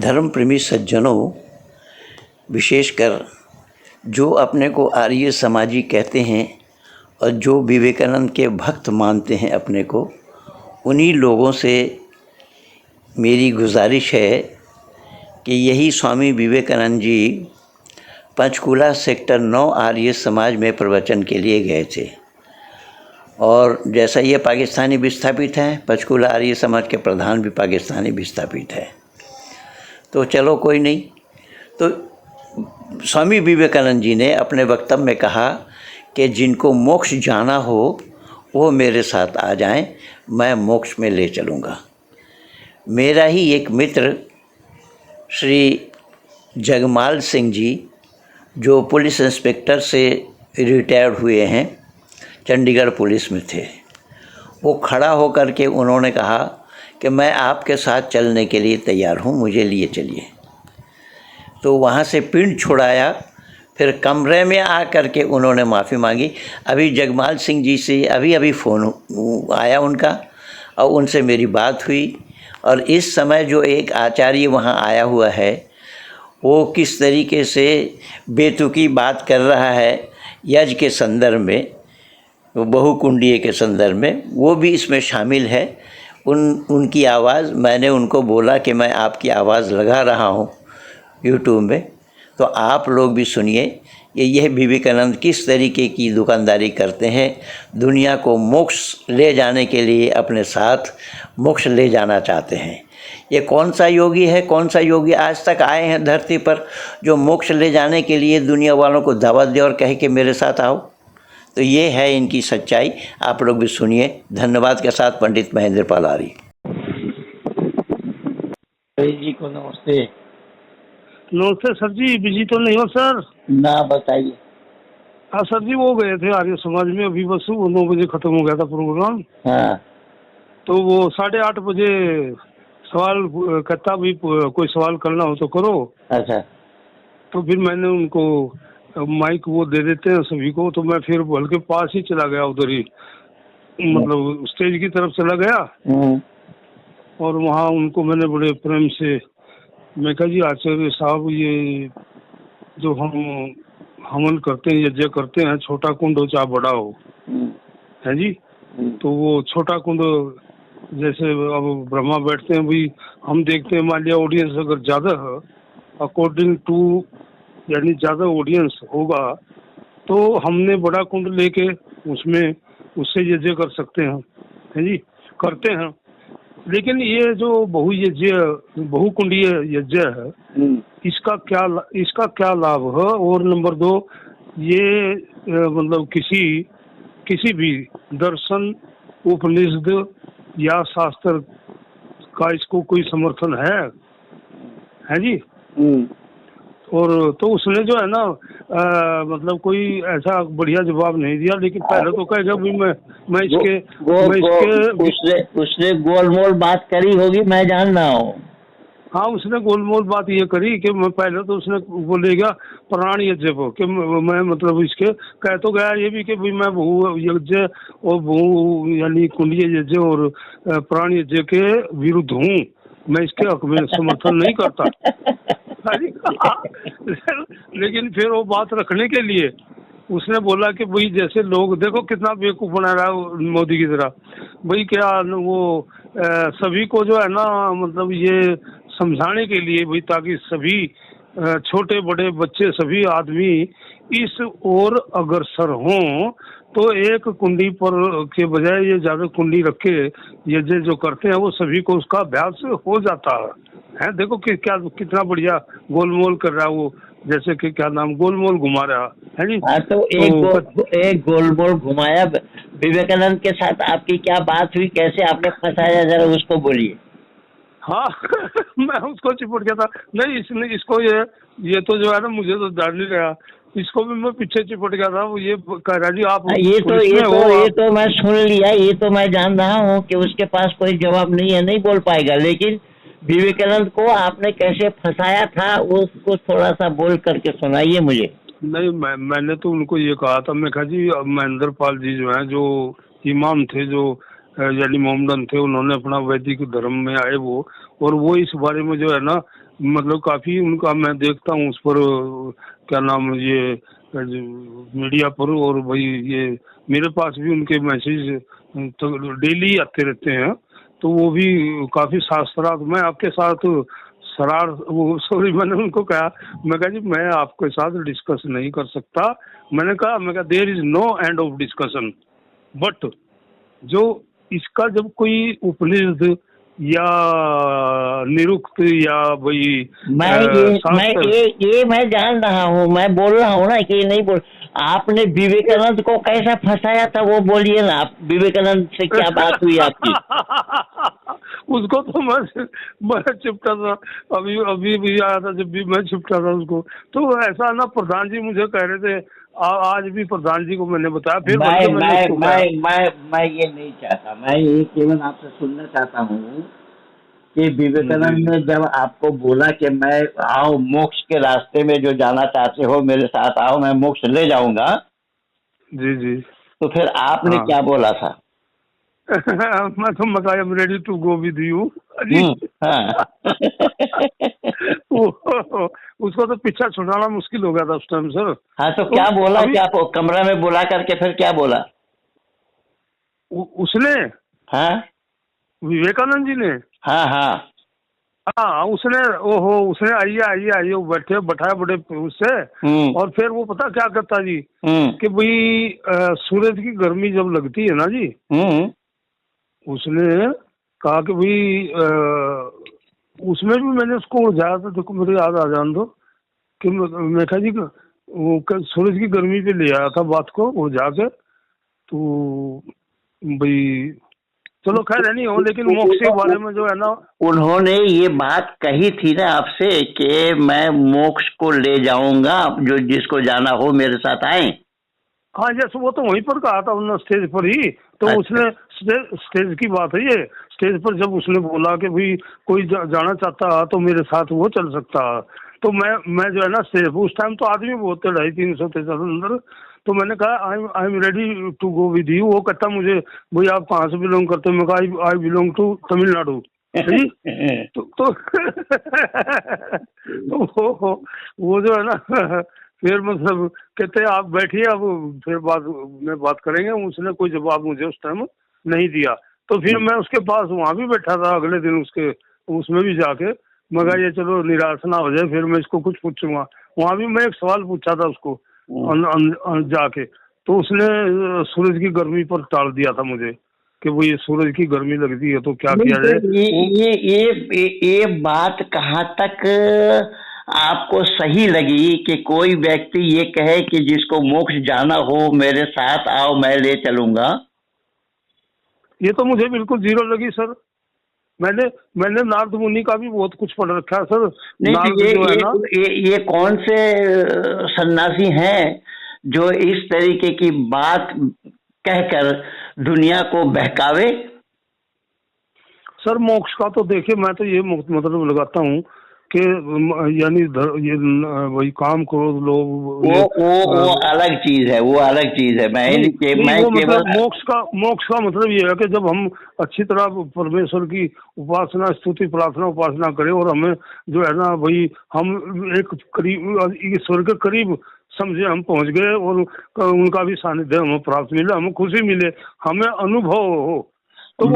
धर्म प्रेमी सज्जनों, विशेषकर जो अपने को आर्य समाजी कहते हैं और जो विवेकानंद के भक्त मानते हैं अपने को, उन्हीं लोगों से मेरी गुजारिश है कि यही स्वामी विवेकानंद जी पंचकूला सेक्टर 9 आर्य समाज में प्रवचन के लिए गए थे। और जैसा ये पाकिस्तानी विस्थापित हैं, पंचकूला आर्य समाज के प्रधान भी पाकिस्तानी विस्थापित है। तो चलो कोई नहीं। तो स्वामी विवेकानंद जी ने अपने वक्तव्य में कहा कि जिनको मोक्ष जाना हो वो मेरे साथ आ जाएं, मैं मोक्ष में ले चलूँगा। मेरा ही एक मित्र श्री जगमाल सिंह जी, जो पुलिस इंस्पेक्टर से रिटायर्ड हुए हैं, चंडीगढ़ पुलिस में थे, वो खड़ा होकर के उन्होंने कहा कि मैं आपके साथ चलने के लिए तैयार हूँ, मुझे लिए चलिए। तो वहाँ से पिंड छुड़ाया, फिर कमरे में आ कर के उन्होंने माफ़ी मांगी। अभी जगमाल सिंह जी से अभी फ़ोन आया उनका और उनसे मेरी बात हुई। और इस समय जो एक आचार्य वहाँ आया हुआ है, वो किस तरीके से बेतुकी बात कर रहा है यज्ञ के संदर्भ में, बहुकुंडीय के संदर्भ में, वो भी इसमें शामिल है। उनकी आवाज़, मैंने उनको बोला कि मैं आपकी आवाज़ लगा रहा हूँ यूट्यूब में, तो आप लोग भी सुनिए कि यह विवेकानंद किस तरीके की दुकानदारी करते हैं। दुनिया को मोक्ष ले जाने के लिए अपने साथ मोक्ष ले जाना चाहते हैं। ये कौन सा योगी है, कौन सा योगी आज तक आए हैं धरती पर जो मोक्ष ले जाने के लिए दुनिया वालों को दावत दे और कहे कि मेरे साथ आओ। तो ये है इनकी सच्चाई, आप लोग भी सुनिए। धन्यवाद के साथ पंडित महेंद्र पाल आर्य जी को नमस्ते। नमस्ते सर जी, बिजी तो नहीं हो सर? ना, बताइए। हाँ सर जी, वो गए थे आर्य समाज में, अभी बस 9 बजे खत्म हो गया था प्रोग्राम। हाँ। तो वो 8:30 बजे सवाल कहता भी कोई सवाल करना हो तो करो। अच्छा। तो फिर मैंने उनको माइक वो दे देते हैं सभी को, तो मैं फिर बल्कि पास ही चला गया, उधर ही मतलब स्टेज की तरफ चला गया। और वहाँ उनको मैंने बड़े प्रेम से मैं कहा जी आचार्य साहब, ये जो हम हवन करते हैं, यज्ञ करते हैं, छोटा कुंड हो चाहे बड़ा हो, है जी। तो वो छोटा कुंड जैसे अब ब्रह्मा बैठते हैं, भाई हम देखते हैं, मान लिया ऑडियंस अगर ज्यादा है, अकॉर्डिंग टू यानी ज्यादा ऑडियंस होगा, तो हमने बड़ा कुंड लेके उसमें उससे यज्ञ कर सकते हैं, है जी, करते हैं। लेकिन ये जो बहुकुंडीय यज्ञ है, इसका क्या लाभ है? और नंबर 2, ये मतलब किसी भी दर्शन, उपनिषद या शास्त्र का इसको कोई समर्थन है जी। और तो उसने जो है ना मतलब कोई ऐसा बढ़िया जवाब नहीं दिया, लेकिन पहले तो कहेगा भाई मैं इसके उसने गोलमोल बात करी होगी, मैं जान रहा हूँ। हाँ, उसने गोलमोल बात ये करी कि मैं पहले तो उसने बोलेगा प्राण यज्ञ को कि मैं मतलब इसके कह तो गया ये भी कि भाई मैं बहु यज्ञ और बहु यानी कुंडीय यज्ञ और प्राण यज्ञ के विरुद्ध हूँ, मैं इसके हक में समर्थन नहीं करता। लेकिन फिर वो बात रखने के लिए उसने बोला कि भाई जैसे लोग देखो कितना बेवकूफ बना रहा है मोदी की तरह, भाई क्या वो सभी को जो है ना मतलब ये समझाने के लिए भाई, ताकि सभी छोटे बड़े बच्चे सभी आदमी इस ओर अग्रसर हों, तो एक कुंडी पर के बजाय ये ज्यादा कुंडी रख के ये जो करते हैं वो सभी को उसका अभ्यास हो जाता है। देखो कि क्या कितना बढ़िया गोलमोल कर रहा है वो, जैसे कि क्या नाम गोलमोल घुमा रहा है जी। हाँ, तो एक गोलमोल घुमाया। विवेकानंद के साथ आपकी क्या बात हुई, कैसे आपने फंसाया, जरा उसको बोलिए। हाँ मैं उसको चिपट गया था। नहीं, इसको ये तो जो है ना, मुझे तो डर नहीं लगा, इसको भी मैं पीछे चिपट गया था। वो ये कह रहा जी आप ये तो मैं सुन लिया, ये तो मैं जान रहा हूँ कि उसके पास कोई जवाब नहीं है, नहीं बोल पाएगा। लेकिन विवेकानंद को आपने कैसे फंसाया था, उसको थोड़ा सा बोल करके सुनाइए मुझे। नहीं, मैंने तो उनको ये कहा था, मैं कहा जी महेंद्र पाल जी जो हैं, जो इमाम थे, जो यानी मोहम्मदन थे, उन्होंने अपना वैदिक धर्म में आए वो, और वो इस बारे में जो है ना मतलब काफी उनका मैं देखता हूँ उस पर क्या नाम ये मीडिया पर, और भाई ये मेरे पास भी उनके मैसेज तो डेली आते रहते हैं। तो वो भी काफी शास्त्रार्थ, मैं आपके साथ सरार वो सॉरी मैंने उनको कहा, मैं कहा जी मैं आपके साथ डिस्कस नहीं कर सकता। मैं कहा there is no end of discussion, but जो इसका जब कोई उपनिषद या निरुक्त या भाई मैं जान रहा हूँ, मैं बोल रहा हूँ ना कि नहीं बोल। आपने विवेकानंद को कैसा फंसाया था वो बोलिए ना, आप विवेकानंद से क्या बात हुई आपकी? उसको तो मैं चिपटा था, अभी अभी भी आया था जब भी मैं चिपटा था उसको। तो ऐसा ना प्रधान जी मुझे कह रहे थे, आज भी प्रधान जी को मैंने बताया, फिर मैं ये नहीं चाहता, मैं ये केवल आपसे सुनना चाहता हूँ कि विवेकानंद ने जब आपको बोला कि मैं आओ मोक्ष के रास्ते में जो जाना चाहते हो मेरे साथ आओ, मैं मोक्ष ले जाऊंगा, जी जी, तो फिर आपने क्या बोला था? मैं तो I am ready to go with you. उसको तो पीछा छुड़ाना मुश्किल हो गया था उस टाइम सर। हाँ तो क्या बोला, क्या कमरा में बुला करके फिर क्या बोला उसने? हाँ विवेकानंद जी ने? हाँ हाँ हाँ उसने, ओहो उसने आइए वो बैठाया बड़े उससे। और फिर वो पता क्या करता जी कि भाई सूरज की गर्मी जब लगती है ना जी, उसने कहा कि भाई उसमें भी मैंने उसको उलझाया था, देखो मेरे याद आ जान दो कि मैं कहा जी वो सूरज की गर्मी पे ले आया था बात को उलझा के। तो भाई चलो खैर नहीं हो, लेकिन मोक्ष के बारे में जो है ना, उन्होंने ये बात कही थी ना आपसे कि मैं मोक्ष को ले जाऊंगा, जो जिसको जाना हो मेरे साथ आए। हाँ जैसे वो तो वहीं पर कहा था उन्होंने स्टेज पर ही। तो अच्छा। उसने स्टेज की बात है ये, स्टेज पर जब उसने बोला कि भाई कोई जाना चाहता तो मेरे साथ वो चल सकता, तो मैं जो है ना स्टेज उस टाइम तो आदमी बहुत थे 250-300 थे अंदर। तो मैंने कहा I am ready to go with you. वो कहता मुझे भाई आप कहाँ से बिलोंग करते हो? मैं कहा आई बिलोंग टू तमिलनाडु। तो वो जो है ना फिर मतलब कहते हैं आप बैठिए, अब फिर बात करेंगे। उसने कोई जवाब मुझे उस टाइम नहीं दिया। तो फिर मैं उसके पास वहाँ भी बैठा था अगले दिन, उसके उसमें भी जाके मगर ये चलो निराश ना हो जाए, फिर मैं इसको कुछ पूछूंगा। वहाँ भी मैं एक सवाल पूछा था उसको जाके, तो उसने सूरज की गर्मी पर टाल दिया था मुझे कि वो ये सूरज की गर्मी लगती है तो क्या किया जाए। ये बात कहाँ तक आपको सही लगी कि कोई व्यक्ति ये कहे कि जिसको मोक्ष जाना हो मेरे साथ आओ मैं ले चलूंगा? ये तो मुझे बिल्कुल जीरो लगी सर। मैंने नारद मुनि का भी बहुत कुछ पढ़ रखा है सर। नहीं ये कौन से सन्यासी हैं जो इस तरीके की बात कहकर दुनिया को बहकावे? सर मोक्ष का तो देखिए मैं तो ये मतलब लगाता हूँ कि यानी ये वही काम क्रोध लोग वो अलग चीज है, वो अलग चीज है। मैं मतलब मोक्ष का मतलब ये है कि जब हम अच्छी तरह परमेश्वर की उपासना स्तुति प्रार्थना उपासना करें और हमें जो है ना भाई हम एक करीब ईश्वर के करीब समझे हम पहुंच गए और उनका भी सानिध्य हमें प्राप्त मिले, हमें खुशी मिले, हमें अनुभव हो। तो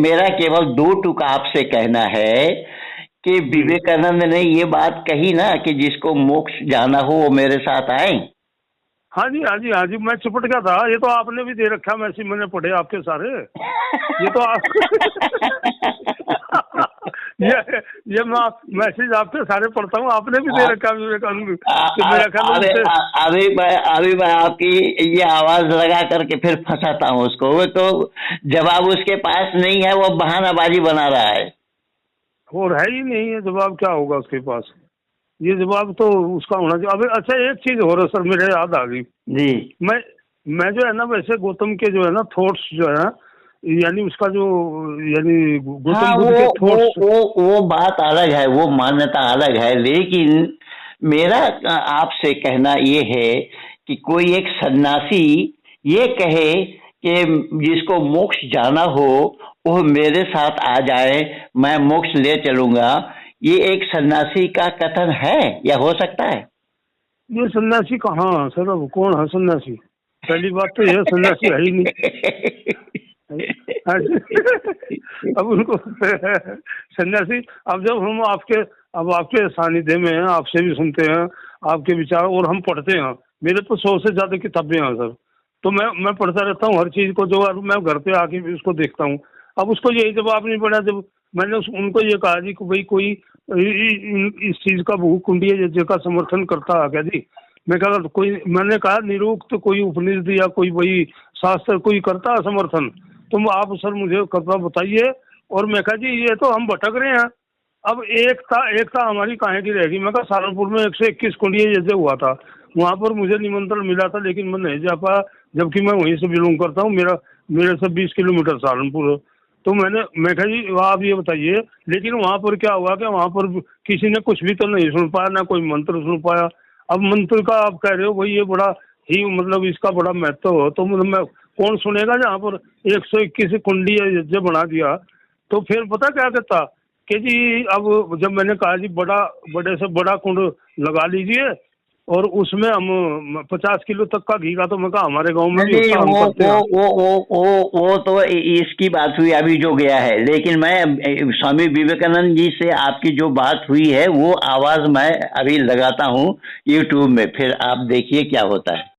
मेरा केवल दो टुक आपसे कहना है कि विवेकानंद ने ये बात कही ना कि जिसको मोक्ष जाना हो वो मेरे साथ आए। हाँ जी मैं चिपट गया था। ये तो आपने भी दे रखा मैसेज, मैंने पढ़े आपके सारे। ये तो आप ये मैं मैसेज आपके सारे पढ़ता हूँ, आपने भी दे रखा विवेकानंद। अभी मैं आपकी ये आवाज लगा करके फिर फंसाता हूँ उसको। वो तो जवाब उसके पास नहीं है, वो बहानाबाजी बना रहा है। और है ही नहीं है जवाब, क्या होगा उसके पास? ये जवाब तो उसका होना चाहिए। अबे अच्छा एक चीज हो रहा सर, मेरे याद आ गई जी। मैं जो है ना वैसे गौतम के जो है ना थॉट्स जो है ना, यानी उसका जो यानी गौतम बुद्ध के थॉट्स, वो बात अलग है, वो मान्यता अलग है। लेकिन मेरा आपसे कहना ये है कि कोई एक सन्यासी ये कहे कि जिसको मोक्ष जाना हो वो मेरे साथ आ जाए, मैं मोक्ष ले चलूंगा, ये एक सन्यासी का कथन है या हो सकता है? ये सन्यासी कहाँ सर, अब कौन है सन्यासी? पहली बात तो यह सन्यासी है ही नहीं। अब उनको सन्यासी, अब जब हम आपके सानिध्य में हैं, आपसे भी सुनते हैं आपके विचार, और हम पढ़ते हैं, मेरे तो 100 से ज्यादा किताबें हैं सर, तो मैं पढ़ता रहता हूँ हर चीज को, जो मैं घर पे आके भी उसको देखता हूँ। अब उसको यही जवाब नहीं पड़ा जब मैंने उनको ये कहा जी कि भाई कोई इस चीज का भूख कुंडी का समर्थन करता है क्या जी? मैं कहा कोई, मैंने कहा निरुक्त कोई उपनिषद या कोई वही शास्त्र कोई करता है समर्थन, तुम आप सर मुझे कृपया बताइए। और मैं कहा जी ये तो हम भटक रहे हैं, अब एकता हमारी काहे की रहेगी? मैं कहा सहारनपुर में 121 कुंडिया जैसे हुआ था, वहां पर मुझे निमंत्रण मिला था लेकिन मैं नहीं जा पाया, जबकि मैं वहीं से बिलोंग करता हूँ, मेरे से 20 किलोमीटर सहारनपुर है। तो मैं कहा जी आप ये बताइए, लेकिन वहां पर क्या हुआ कि वहां पर किसी ने कुछ भी तो नहीं सुन पाया, ना कोई मंत्र सुन पाया। अब मंत्र का आप कह रहे हो भाई ये बड़ा ही मतलब इसका बड़ा महत्व हो, तो मतलब मैं कौन सुनेगा? जहाँ पर 121 कुंडी जब बना दिया, तो फिर पता क्या कहता कि जी अब जब मैंने कहा जी बड़े से बड़ा कुंड लगा लीजिए और उसमें हम 50 किलो तक का घी का, तो मैं कहा हमारे गांव में भी नहीं, होता, हम करते हैं। वो तो इसकी बात हुई अभी जो गया है, लेकिन मैं स्वामी विवेकानंद जी से आपकी जो बात हुई है वो आवाज मैं अभी लगाता हूँ यूट्यूब में, फिर आप देखिए क्या होता है।